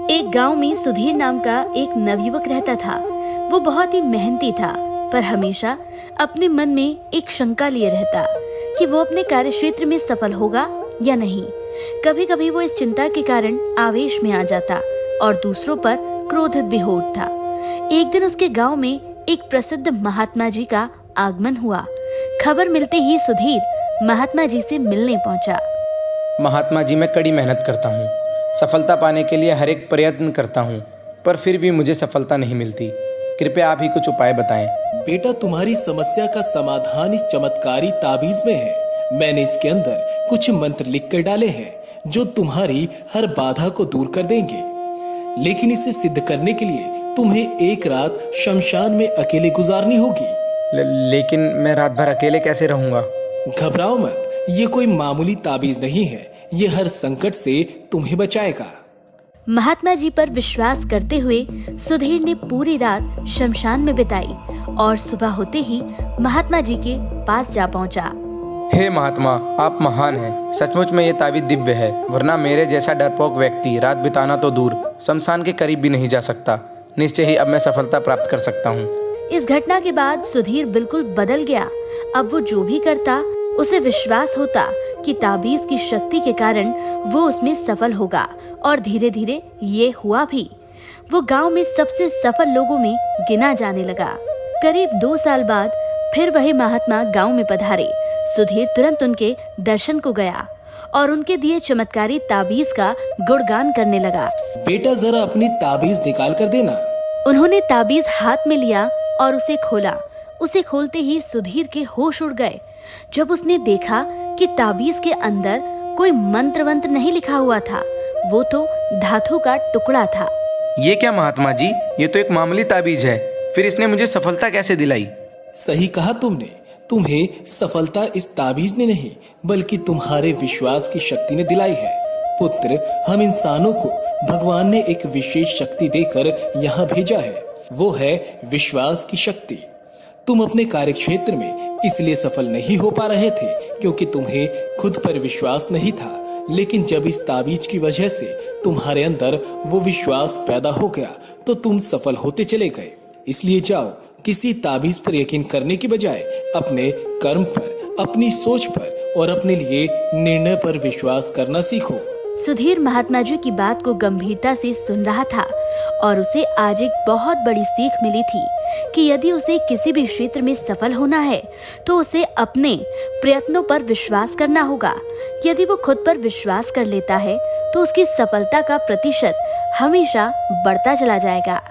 एक गांव में सुधीर नाम का एक नवयुवक रहता था। वो बहुत ही मेहनती था, पर हमेशा अपने मन में एक शंका लिए रहता कि वो अपने कार्य क्षेत्र में सफल होगा या नहीं। कभी कभी वो इस चिंता के कारण आवेश में आ जाता और दूसरों पर क्रोधित भी हो उठता। एक दिन उसके गांव में एक प्रसिद्ध महात्मा जी का आगमन हुआ। खबर मिलते ही सुधीर महात्मा जी से मिलने पहुंचा। महात्मा जी, मैं कड़ी मेहनत करता हूँ, सफलता पाने के लिए हर एक प्रयत्न करता हूँ, पर फिर भी मुझे सफलता नहीं मिलती। कृपया आप ही कुछ उपाय बताएं। बेटा, तुम्हारी समस्या का समाधान इस चमत्कारी ताबीज में है। मैंने इसके अंदर कुछ मंत्र लिख कर डाले हैं जो तुम्हारी हर बाधा को दूर कर देंगे। लेकिन इसे सिद्ध करने के लिए तुम्हें एक रात शमशान में अकेले गुजारनी होगी। लेकिन मैं रात भर अकेले कैसे रहूँगा? घबराओ मत, ये कोई मामूली ताबीज नहीं है। ये हर संकट से तुम्हें बचाएगा। महात्मा जी पर विश्वास करते हुए सुधीर ने पूरी रात शमशान में बिताई और सुबह होते ही महात्मा जी के पास जा पहुंचा। हे महात्मा, आप महान हैं। सचमुच में ये ताबीज दिव्य है, वरना मेरे जैसा डरपोक व्यक्ति रात बिताना तो दूर, शमशान के करीब भी नहीं जा सकता। निश्चय ही अब मैं सफलता प्राप्त कर सकता हूँ। इस घटना के बाद सुधीर बिल्कुल बदल गया। अब वो जो भी करता उसे विश्वास होता कि ताबीज की शक्ति के कारण वो उसमें सफल होगा, और धीरे धीरे ये हुआ भी। वो गांव में सबसे सफल लोगों में गिना जाने लगा। करीब 2 साल बाद फिर वही महात्मा गांव में पधारे। सुधीर तुरंत उनके दर्शन को गया और उनके दिए चमत्कारी ताबीज का गुणगान करने लगा। बेटा, जरा अपनी ताबीज निकाल कर देना। उन्होंने ताबीज हाथ में लिया और उसे खोला। उसे खोलते ही सुधीर के होश उड़ गए जब उसने देखा कि ताबीज के अंदर कोई मंत्र वंत्र नहीं लिखा हुआ था, वो तो धातु का टुकड़ा था। ये क्या महात्मा जी, ये तो एक मामूली ताबीज है, फिर इसने मुझे सफलता कैसे दिलाई? सही कहा तुमने। तुम्हें सफलता इस ताबीज ने नहीं, बल्कि तुम्हारे विश्वास की शक्ति ने दिलाई है। पुत्र, हम इंसानों को भगवान ने एक विशेष शक्ति देकर यहाँ भेजा है। वो है विश्वास की शक्ति। तुम अपने कार्य क्षेत्र में इसलिए सफल नहीं हो पा रहे थे क्योंकि तुम्हें खुद पर विश्वास नहीं था। लेकिन जब इस ताबीज की वजह से तुम्हारे अंदर वो विश्वास पैदा हो गया तो तुम सफल होते चले गए। इसलिए जाओ, किसी ताबीज पर यकीन करने की बजाय अपने कर्म पर, अपनी सोच पर और अपने लिए निर्णय पर विश्वास करना सीखो। सुधीर महात्मा जी की बात को गंभीरता से सुन रहा था और उसे आज एक बहुत बड़ी सीख मिली थी कि यदि उसे किसी भी क्षेत्र में सफल होना है तो उसे अपने प्रयत्नों पर विश्वास करना होगा। यदि वो खुद पर विश्वास कर लेता है तो उसकी सफलता का प्रतिशत हमेशा बढ़ता चला जाएगा।